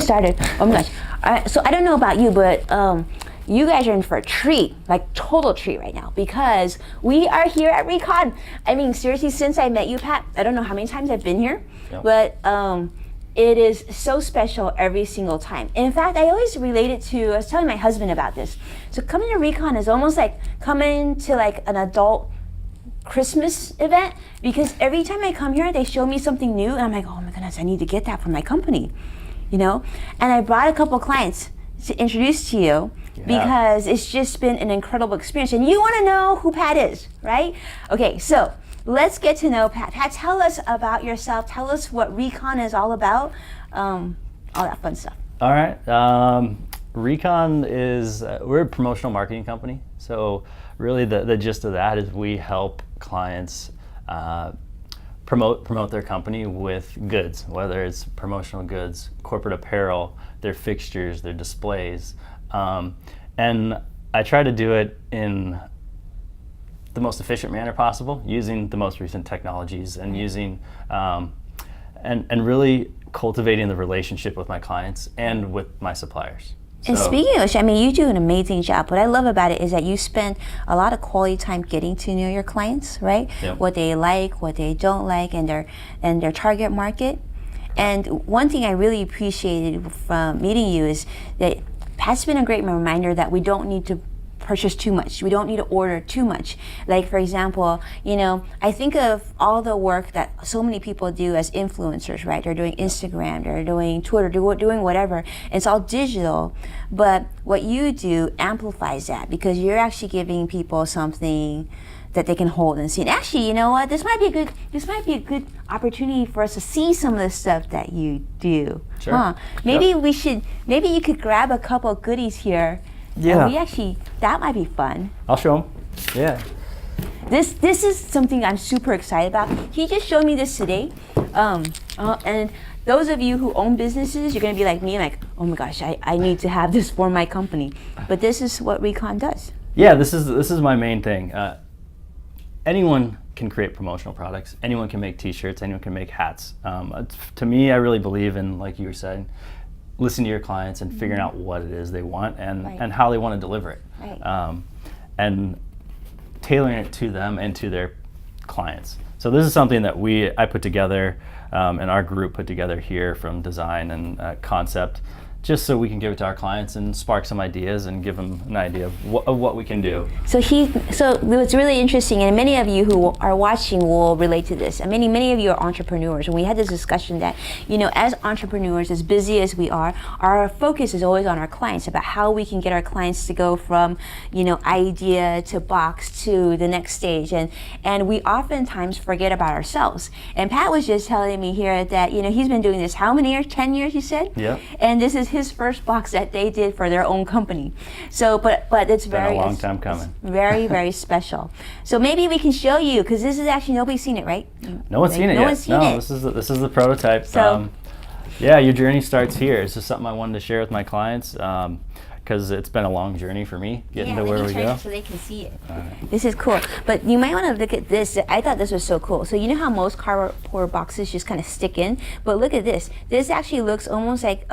started. Oh my gosh. So I don't know about you, but you guys are in for a treat, like total treat right now, because we are here at Recon. I mean, seriously, since I met you, Pat, I don't know how many times I've been here, but it is so special every single time. In fact, I always relate it to, I was telling my husband about this. So coming to Recon is almost like coming to like an adult Christmas event, because every time I come here, they show me something new, and I'm like, oh my goodness, I need to get that for my company, you know? And I brought a couple clients to introduce to you, because it's just been an incredible experience. And you want to know who Pat is, right? Okay, so let's get to know Pat. Pat, tell us about yourself. Tell us what Recon is all about, all that fun stuff. All right. Recon is, we're a promotional marketing company. So really the gist of that is we help clients promote their company with goods, whether it's promotional goods, corporate apparel, their fixtures, their displays. And I try to do it in the most efficient manner possible, using the most recent technologies and using, and really cultivating the relationship with my clients and with my suppliers. And speaking of which, I mean, you do an amazing job. What I love about it is that you spend a lot of quality time getting to know your clients, right? Yep. What they like, what they don't like, and their target market. And one thing I really appreciated from meeting you is that Pat's been a great reminder that we don't need to purchase too much. We don't need to order too much. Like, for example, you know, I think of all the work that so many people do as influencers, right? They're doing Instagram, they're doing Twitter, doing whatever. It's all digital, but what you do amplifies that, because you're actually giving people something that they can hold and see. And actually, you know what? This might be a good opportunity for us to see some of the stuff that you do. Sure. Huh? Maybe you could grab a couple of goodies here. Yeah. That might be fun. I'll show them. Yeah. This is something I'm super excited about. He just showed me this today. And those of you who own businesses, you're gonna be like me, like, oh my gosh, I need to have this for my company. But this is what Recon does. Yeah, this is my main thing. Anyone can create promotional products. Anyone can make T-shirts. Anyone can make hats. To me, I really believe in, like you were saying, listen to your clients and figuring out what it is they want and how they want to deliver it, and tailoring it to them and to their clients. So this is something that I put together, and our group put together here, from design and concept, just so we can give it to our clients and spark some ideas and give them an idea of what we can do. So what's really interesting, and many of you who are watching will relate to this, and many of you are entrepreneurs, and we had this discussion that, you know, as entrepreneurs, as busy as we are, our focus is always on our clients, about how we can get our clients to go from, you know, idea to box to the next stage, and we oftentimes forget about ourselves. And Pat was just telling me here that, you know, he's been doing this how many years? 10 years, you said? Yeah. And this is his first box that they did for their own company. So, but it's been a long time coming. Very, very special. So maybe we can show you, because this is actually, nobody's seen it, right? No one's seen it yet. No one's seen it. This is the prototype. So, yeah, your journey starts here. It's just something I wanted to share with my clients, because it's been a long journey for me getting to where we go. So they can see it. This is cool. But you might want to look at this. I thought this was so cool. So you know how most cardboard boxes just kind of stick in? But look at this. This actually looks almost like,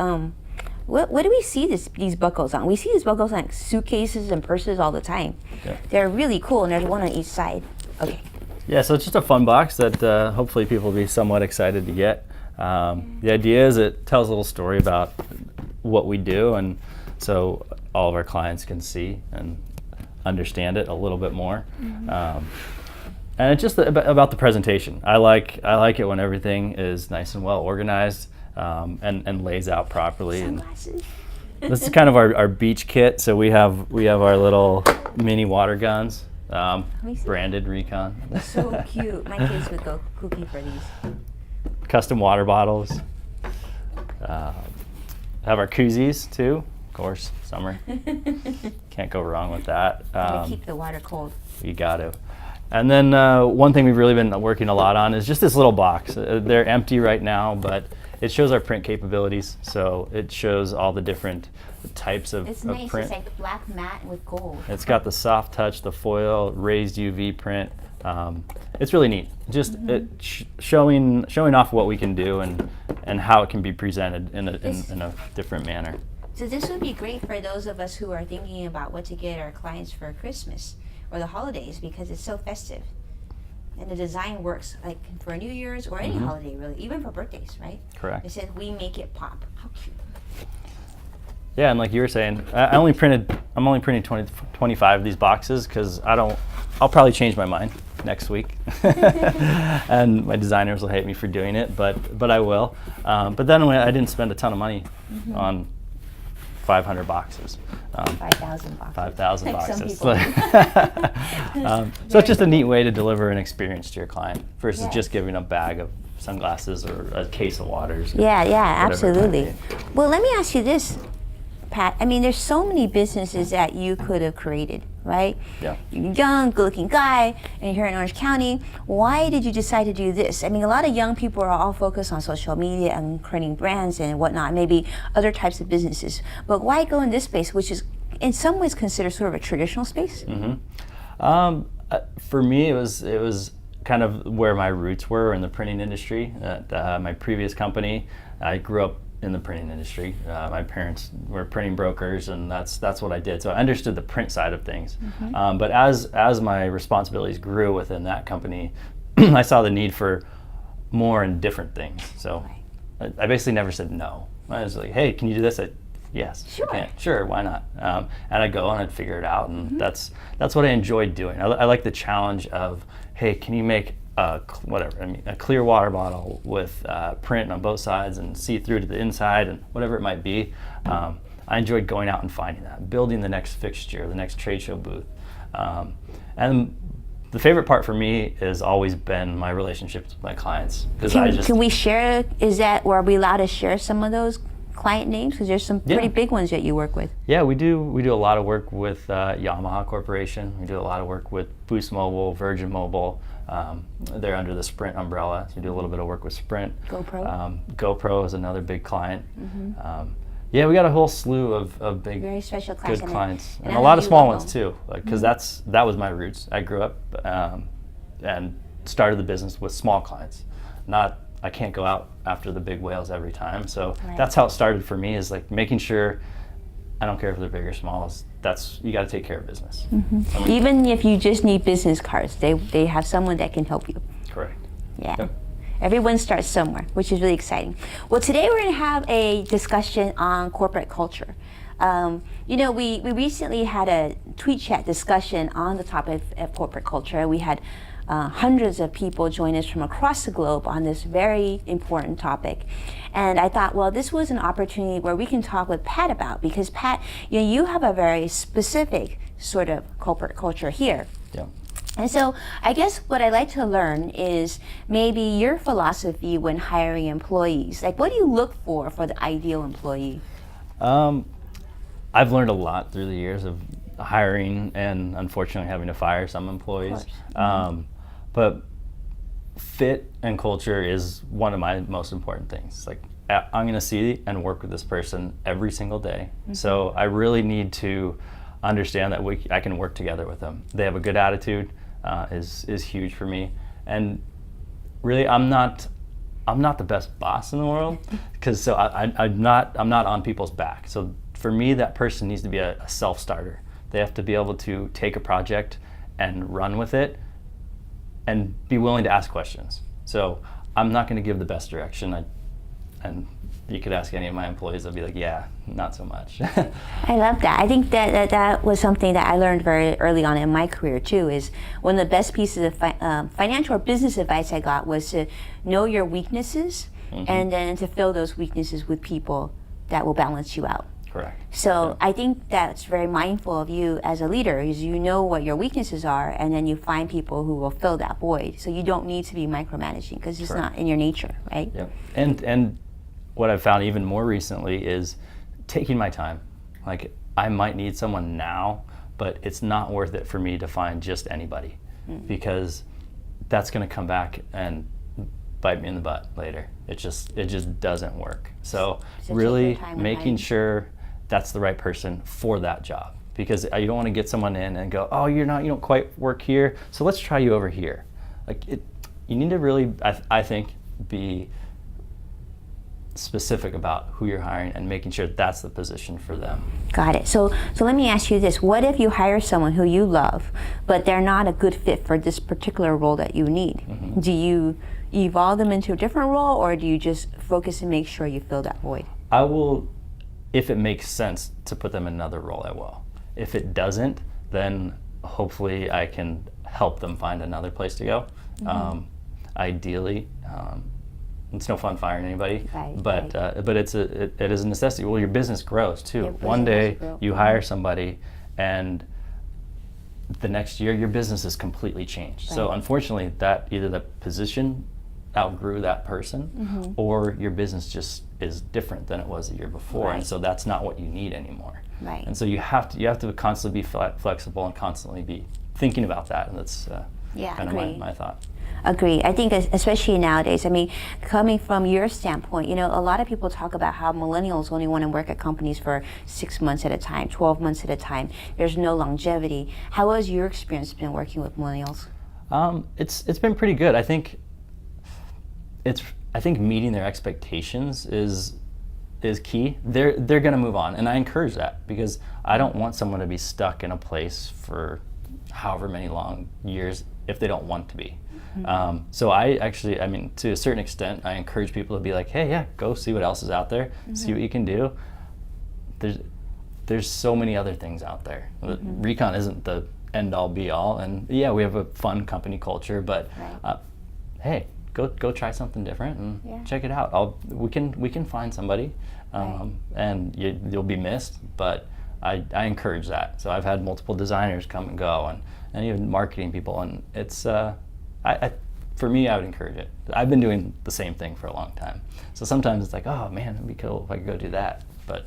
what do we see these buckles on? We see these buckles on suitcases and purses all the time. Yeah. They're really cool, and there's one on each side. Okay. Yeah, so it's just a fun box that hopefully people will be somewhat excited to get. The idea is it tells a little story about what we do, and so all of our clients can see and understand it a little bit more. And it's just about the presentation. I like it when everything is nice and well organized. And lays out properly. Sunglasses. And this is kind of our beach kit. So we have our little mini water guns, branded Recon. So cute. My kids would go kooky for these. Custom water bottles. Have our koozies too, of course. Summer. Can't go wrong with that. To keep the water cold. You got to. And then one thing we've really been working a lot on is just this little box. They're empty right now, but it shows our print capabilities. So it shows all the different types of It's nice. print. It's like black matte with gold. It's got the soft touch, the foil, raised UV print. It's really neat. Just showing off what we can do and and how it can be presented in a different manner. So this would be great for those of us who are thinking about what to get our clients for Christmas or the holidays, because it's so festive. And the design works like for New Year's or any holiday, really, even for birthdays, right? Correct. It says we make it pop. How cute. Yeah, and like you were saying, I'm only printing 25 of these boxes because I'll probably change my mind next week. And my designers will hate me for doing it, but I will. But then I didn't spend a ton of money on 500 boxes. 5,000 boxes. 5,000 Like some boxes. people. So it's just a neat way to deliver an experience to your client versus Yes. just giving a bag of sunglasses or a case of waters. or Yeah, whatever it might absolutely. be. Well, let me ask you this, Pat. I mean, there's so many businesses that you could have created, right? Yeah. You're a young, good-looking guy, and you're here in Orange County. Why did you decide to do this? I mean, a lot of young people are all focused on social media and creating brands and whatnot, maybe other types of businesses. But why go in this space, which is in some ways considered sort of a traditional space? For me, it was kind of where my roots were in the printing industry. At my previous company, I grew up in the printing industry. My parents were printing brokers, and that's what I did. So I understood the print side of things. But as my responsibilities grew within that company, I saw the need for more and different things. So I basically never said no. I was like, hey, can you do this? Yes. Sure. I can. Sure, why not? And I'd go and I'd figure it out, and that's what I enjoyed doing. I like the challenge of, hey, can you make a clear water bottle with print on both sides and see through to the inside and whatever it might be. I enjoyed going out and finding that, building the next fixture, the next trade show booth. And the favorite part for me has always been my relationships with my clients. Can we share, are we allowed to share some of those client names? Because there's some pretty big ones that you work with. Yeah, we do a lot of work with Yamaha Corporation. We do a lot of work with Boost Mobile, Virgin Mobile. They're under the Sprint umbrella, so we do a little bit of work with Sprint. GoPro. GoPro is another big client. Yeah, we got a whole slew of big, Very special clients. good clients, and I a know lot of you small love ones them. too. Because that was my roots. I grew up and started the business with small clients. I can't go out after the big whales every time. So that's how it started for me, is like making sure, I don't care if they're big or small, you got to take care of business. Even if you just need business cards, they have someone that can help you. Correct. Yeah. Yep. Everyone starts somewhere, which is really exciting. Well, today we're going to have a discussion on corporate culture. We recently had a tweet chat discussion on the topic of corporate culture. We had hundreds of people join us from across the globe on this very important topic. And I thought, well, this was an opportunity where we can talk with Pat about, because Pat, you have a very specific sort of corporate culture here. Yeah. And so I guess what I'd like to learn is maybe your philosophy when hiring employees. Like, what do you look for the ideal employee? I've learned a lot through the years of hiring and unfortunately having to fire some employees. But fit and culture is one of my most important things. Like, I'm going to see and work with this person every single day. So I really need to understand that I can work together with them. They have a good attitude, is huge for me. And really, I'm not the best boss in the world, because I'm not on people's back. So for me, that person needs to be a self-starter. They have to be able to take a project and run with it and be willing to ask questions. So I'm not going to give the best direction. And you could ask any of my employees, they'll be like, yeah, not so much. I love that. I think that was something that I learned very early on in my career too, is one of the best pieces of financial or business advice I got was to know your weaknesses and then to fill those weaknesses with people that will balance you out. Correct. So I think that's very mindful of you as a leader, is you know what your weaknesses are, and then you find people who will fill that void. So you don't need to be micromanaging, because it's not in your nature, right? Yep. And what I've found even more recently is taking my time. Like, I might need someone now, but it's not worth it for me to find just anybody, because that's going to come back and bite me in the butt later. It just doesn't work. So really making sure that's the right person for that job, because you don't want to get someone in and go, oh, you don't quite work here, so let's try you over here. Like, you need to really, I think, be specific about who you're hiring and making sure that's the position for them. Got it. So let me ask you this. What if you hire someone who you love, but they're not a good fit for this particular role that you need? Mm-hmm. Do you evolve them into a different role, or do you just focus and make sure you fill that void? I will, if it makes sense to put them in another role, I will. If it doesn't, then hopefully I can help them find another place to go. Mm-hmm. Ideally, it's no fun firing anybody, but it is a necessity. Well, your business grows too. One day you hire somebody, and the next year your business is completely changed. So unfortunately, that either the position outgrew that person, or your business just is different than it was the year before, and so that's not what you need anymore. Right. And so you have to constantly be flexible and constantly be thinking about that, and that's kind of my thought. Agree. I think especially nowadays, I mean, coming from your standpoint, you know, a lot of people talk about how millennials only want to work at companies for 6 months at a time, 12 months at a time. There's no longevity. How has your experience been working with millennials? It's been pretty good. I think meeting their expectations is key. They're going to move on, and I encourage that, because I don't want someone to be stuck in a place for however many long years if they don't want to be. So I mean, to a certain extent, I encourage people to be like, hey, yeah, go see what else is out there, see what you can do. There's so many other things out there. Recon isn't the end all be all, and yeah, we have a fun company culture, but hey, go try something different and check it out. We can find somebody, and you'll be missed, but I encourage that. So I've had multiple designers come and go, and even marketing people, and it's for me, I would encourage it. I've been doing the same thing for a long time. So sometimes it's like, oh man, it'd be cool if I could go do that. But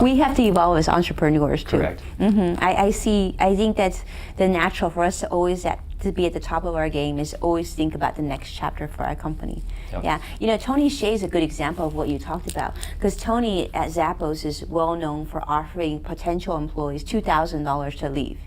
we have to evolve as entrepreneurs too. Correct. I think that's the natural for us to always to be at the top of our game, is always think about the next chapter for our company. Yep. Yeah, you know, Tony Hsieh is a good example of what you talked about, because Tony at Zappos is well known for offering potential employees $2,000 to leave.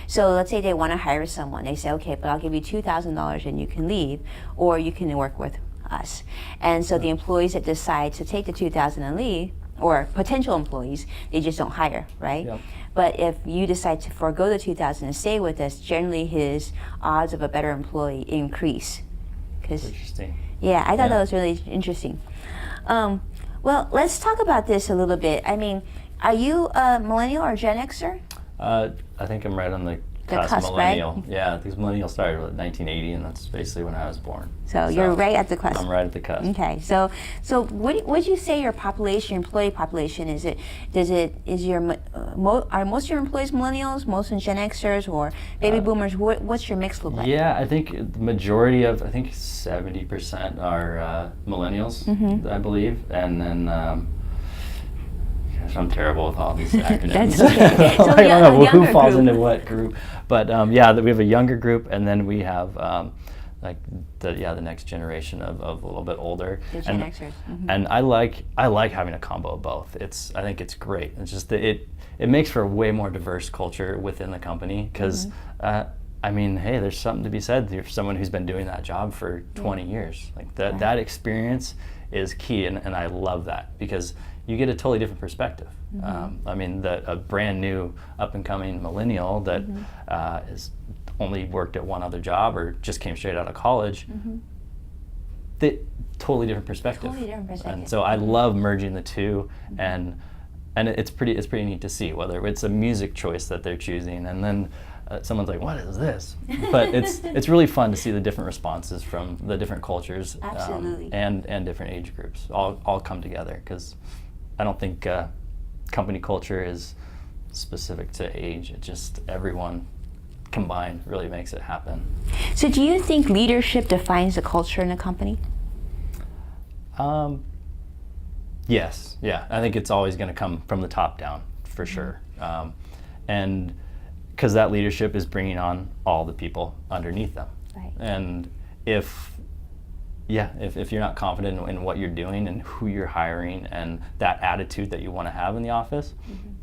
So let's say they want to hire someone. They say, okay, but I'll give you $2,000 and you can leave, or you can work with us. And so the employees that decide to take the $2,000 and leave, or potential employees, they just don't hire, right? Yep. But if you decide to forego the $2,000 and stay with us, generally his odds of a better employee increase. Interesting. Yeah, I thought that was really interesting. Well, let's talk about this a little bit. I mean, are you a millennial or Gen Xer? I think I'm right on the cusp, millennial. Right? Yeah, because millennial started in 1980, and that's basically when I was born. So you're right at the cusp. I'm right at the cusp. Okay, so what would you say your population, employee population, is? Are most of your employees millennials, most Gen Xers, or baby boomers? What's your mix look like? Yeah, I think the majority of, 70% are millennials, I believe, and then. I'm terrible with all these acronyms. That's okay. So I don't know who falls group. into what group, but yeah, we have a younger group, and then we have the next generation of a little bit older. The Gen Xers. And I like having a combo of both. I think it's great. It's just that it makes for a way more diverse culture within the company, because I mean, hey, there's something to be said for someone who's been doing that job for 20 years. Like that experience is key, and I love that, because you get a totally different perspective. I mean, a brand new up-and-coming millennial that has only worked at one other job or just came straight out of college, totally different perspective. Totally different perspective. And so I love merging the two, and it's pretty neat to see, whether it's a music choice that they're choosing, and then someone's like, what is this? But it's really fun to see the different responses from the different cultures, and different age groups all come together, because I don't think company culture is specific to age. It just, everyone combined really makes it happen. So do you think leadership defines the culture in a company? Yes, yeah. I think it's always going to come from the top down, for sure. And because that leadership is bringing on all the people underneath them. Right. And if you're not confident in what you're doing and who you're hiring and that attitude that you want to have in the office,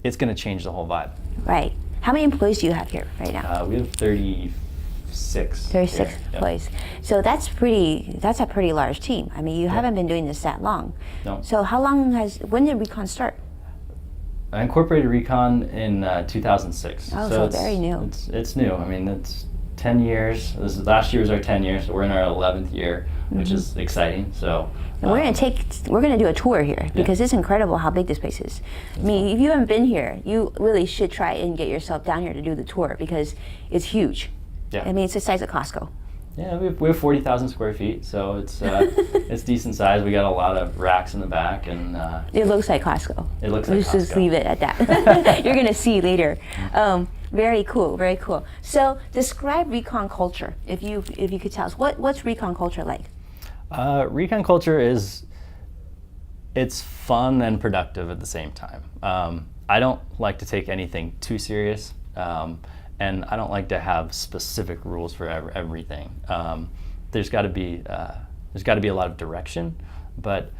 it's going to change the whole vibe. Right. How many employees do you have here right now? We have 35 36. 36 here. Yep. employees. So that's a pretty large team. I mean, you haven't been doing this that long. No. So when did Recon start? I incorporated Recon in 2006. Oh, so it's very new. It's new. I mean, it's 10 years. Last year was our 10 years, so we're in our 11th year, which is exciting. So and we're gonna do a tour here because it's incredible how big this place is. I mean, if you haven't been here, you really should try and get yourself down here to do the tour because it's huge. Yeah. I mean, it's the size of Costco. Yeah, we have 40,000 square feet, so it's it's decent size. We got a lot of racks in the back, and it looks like Costco. It looks like Let's Costco. just leave it at that. You're gonna see later. Very cool, very cool. So describe Recon culture, if you could tell us what's Recon culture like. Recon culture it's fun and productive at the same time. I don't like to take anything too serious. And I don't like to have specific rules for everything. There's got to be a lot of direction, but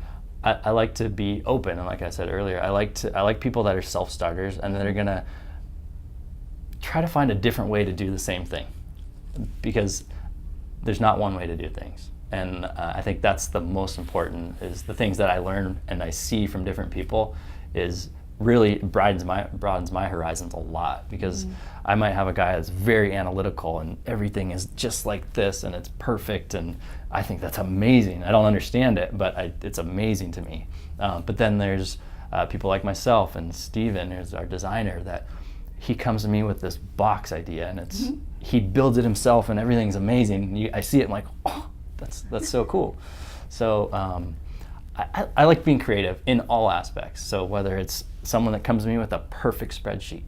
I like to be open. And like I said earlier, I like people that are self-starters and that are gonna try to find a different way to do the same thing, because there's not one way to do things. And I think that's the most important. Is the things that I learn and I see from different people is really broadens my horizons a lot, because I might have a guy that's very analytical and everything is just like this and it's perfect, and I think that's amazing. I don't understand it, but it's amazing to me. But then there's people like myself and Steven, who's our designer, that he comes to me with this box idea, and he builds it himself and everything's amazing. I see it, I'm like, oh, that's so cool. So I like being creative in all aspects. So whether it's someone that comes to me with a perfect spreadsheet,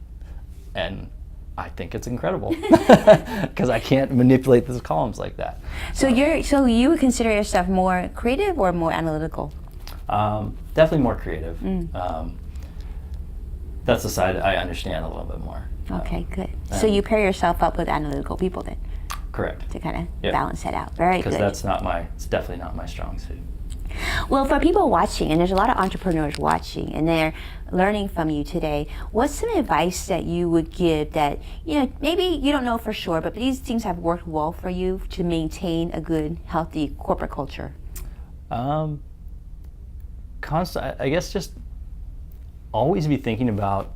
and I think it's incredible because I can't manipulate those columns like that. So you would consider yourself more creative or more analytical? Definitely more creative. That's the side I understand a little bit more. Okay, good. So you pair yourself up with analytical people then? Correct. To kind of balance that out. Very good. Because it's definitely not my strong suit. Well, for people watching, and there's a lot of entrepreneurs watching, and they're learning from you today, what's some advice that you would give that, maybe you don't know for sure, but these things have worked well for you to maintain a good, healthy corporate culture? I guess just always be thinking about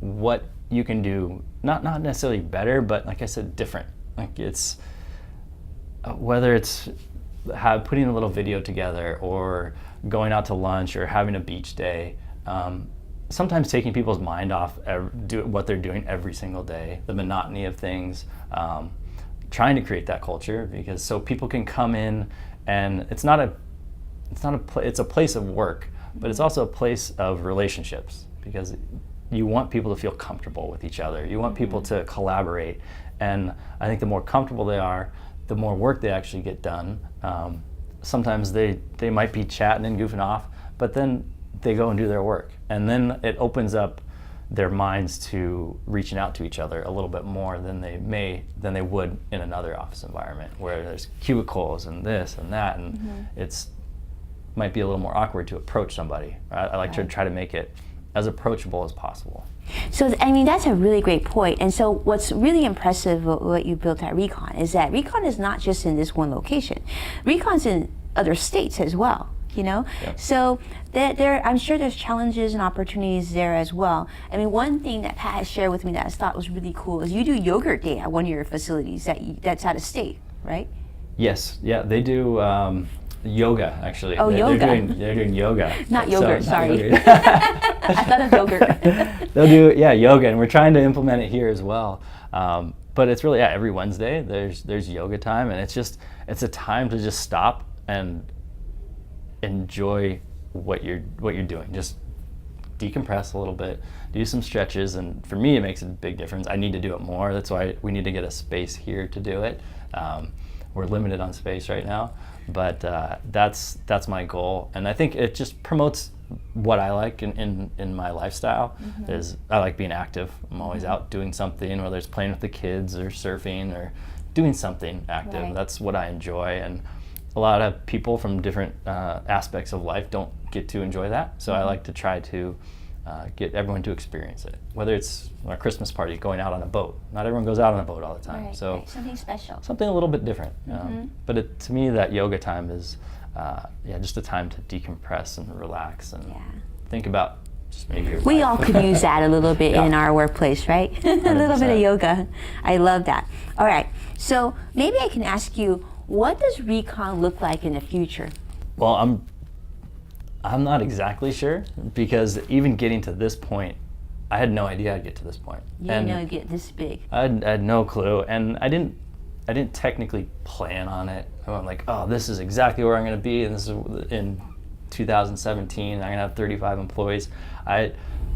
what you can do, not necessarily better, but like I said, different. Like it's, whether it's putting a little video together or going out to lunch or having a beach day, sometimes taking people's mind off what they're doing every single day, the monotony of things, trying to create that culture, because so people can come in, and it's a place of work, but it's also a place of relationships, because you want people to feel comfortable with each other. You want people to collaborate, and I think the more comfortable they are, the more work they actually get done. Sometimes they might be chatting and goofing off, but then they go and do their work, and then it opens up their minds to reaching out to each other a little bit more than they would in another office environment where there's cubicles and this and that, and it's might be a little more awkward to approach somebody. I like to try to make it as approachable as possible. So, I mean, that's a really great point. And so what's really impressive with what you built at Recon is that Recon is not just in this one location. Recon's in other states as well, Yep. So I'm sure there's challenges and opportunities there as well. I mean, one thing that Pat has shared with me that I thought was really cool is you do yogurt day at one of your facilities that's out of state, right? Yes, yeah, they do yoga, actually. Oh, yoga. They're doing yoga. Not yogurt, sorry. Yogurt. I thought of yogurt. They'll do, yoga, and we're trying to implement it here as well. But it's really, every Wednesday there's yoga time, and it's a time to just stop and enjoy what you're doing. Just decompress a little bit, do some stretches, and for me it makes a big difference. I need to do it more. That's why we need to get a space here to do it. We're limited on space right now, but that's my goal, and I think it just promotes what I like in my lifestyle. Is I like being active. I'm always out doing something, whether it's playing with the kids or surfing or doing something active. Right. That's what I enjoy, and a lot of people from different aspects of life don't get to enjoy that. So I like to try to get everyone to experience it. Whether it's a Christmas party, going out on a boat. Not everyone goes out on a boat all the time. Right, So right. Something special. something a little bit different. But to me, that yoga time is just a time to decompress and relax and think about just maybe your We life. all could use that a little bit in our workplace, right? A little bit of 100%. yoga. I love that. All right. So maybe I can ask you, what does Recon look like in the future? Well, I'm not exactly sure, because even getting to this point, I had no idea I'd get to this point. You didn't know it'd get this big. I had no clue, and I didn't technically plan on it. I went like, oh, this is exactly where I'm going to be, and this is in 2017. I'm going to have 35 employees.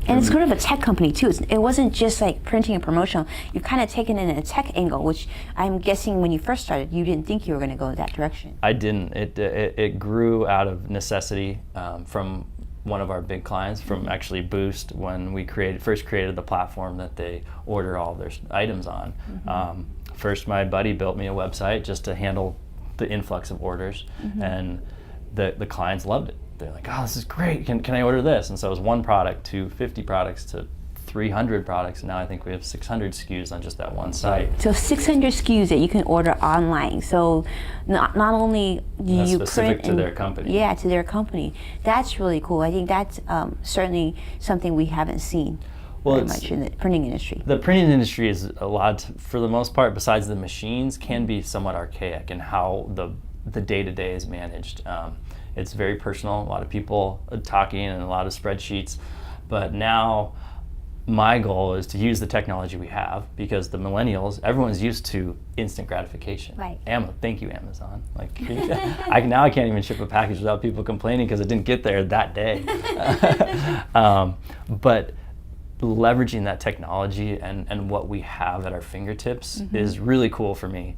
And it's sort of a tech company too. It wasn't just like printing and promotional. You've kind of taken in a tech angle, which I'm guessing when you first started, you didn't think you were going to go in that direction. I didn't. It grew out of necessity from one of our big clients, from actually Boost, when we first created the platform that they order all their items on. First, my buddy built me a website just to handle the influx of orders, and the clients loved it. They're like, oh, this is great. Can I order this? And so it was one product to 50 products to 300 products, and now I think we have 600 SKUs on just that one site. So 600 SKUs that you can order online. So not only do That's you specific print to their company. Yeah, to their company. That's really cool. I think that's certainly something we haven't seen very much in the printing industry. The printing industry is a lot, for the most part, besides the machines, can be somewhat archaic in how the day-to-day is managed. It's very personal, a lot of people talking and a lot of spreadsheets. But now my goal is to use the technology we have, because the millennials, everyone's used to instant gratification. Right. Thank you, Amazon. Like, now I can't even ship a package without people complaining because it didn't get there that day. But leveraging that technology and what we have at our fingertips is really cool for me.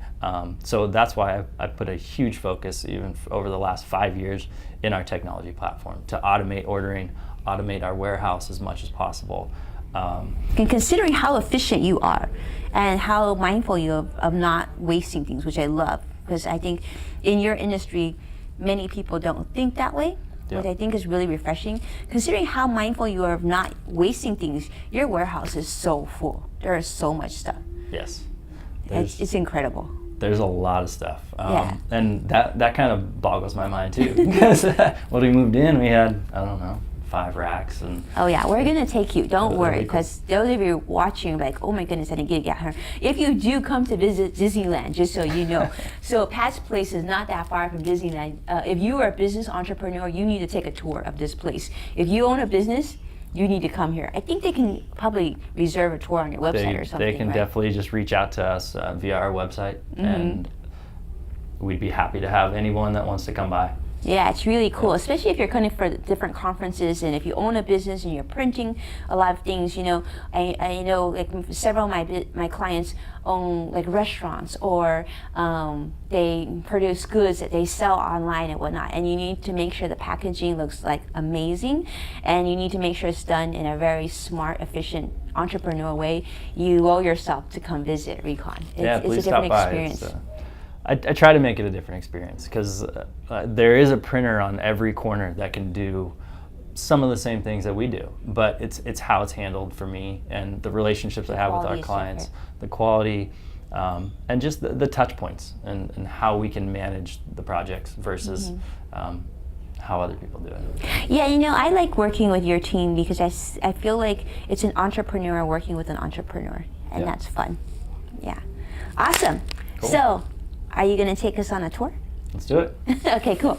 So that's why I put a huge focus, even over the last 5 years, in our technology platform to automate ordering, automate our warehouse as much as possible. And considering how efficient you are and how mindful you are of not wasting things, which I love, because I think in your industry, many people don't think that way. Which I think is really refreshing. Considering how mindful you are of not wasting things, your warehouse is so full. There is so much stuff. Yes. It's incredible. There's a lot of stuff. And that kind of boggles my mind too. Because when we moved in, we had, I don't know, 5 racks. And oh yeah, we're gonna take you. Don't worry, because those of you watching, like, oh my goodness, I didn't get her. If you do come to visit Disneyland, just so you know, so Pat's place is not that far from Disneyland. If you are a business entrepreneur, you need to take a tour of this place. If you own a business, you need to come here. I think they can probably reserve a tour on your website or something. They can definitely just reach out to us via our website, and we'd be happy to have anyone that wants to come by. Yeah, it's really cool, especially if you're coming for different conferences, and if you own a business and you're printing a lot of things. You know, I know like several of my clients own like restaurants, or they produce goods that they sell online and whatnot. And you need to make sure the packaging looks like amazing, and you need to make sure it's done in a very smart, efficient, entrepreneur way. You owe yourself to come visit Recon. It's a different experience. I try to make it a different experience, because there is a printer on every corner that can do some of the same things that we do, but it's how it's handled for me, and the relationships I have with our clients, the quality, and just the touch points, and how we can manage the projects versus how other people do it. Yeah, you know, I like working with your team because I feel like it's an entrepreneur working with an entrepreneur, and that's fun. Yeah. Awesome. Cool. So, are you going to take us on a tour? Let's do it. Okay, cool.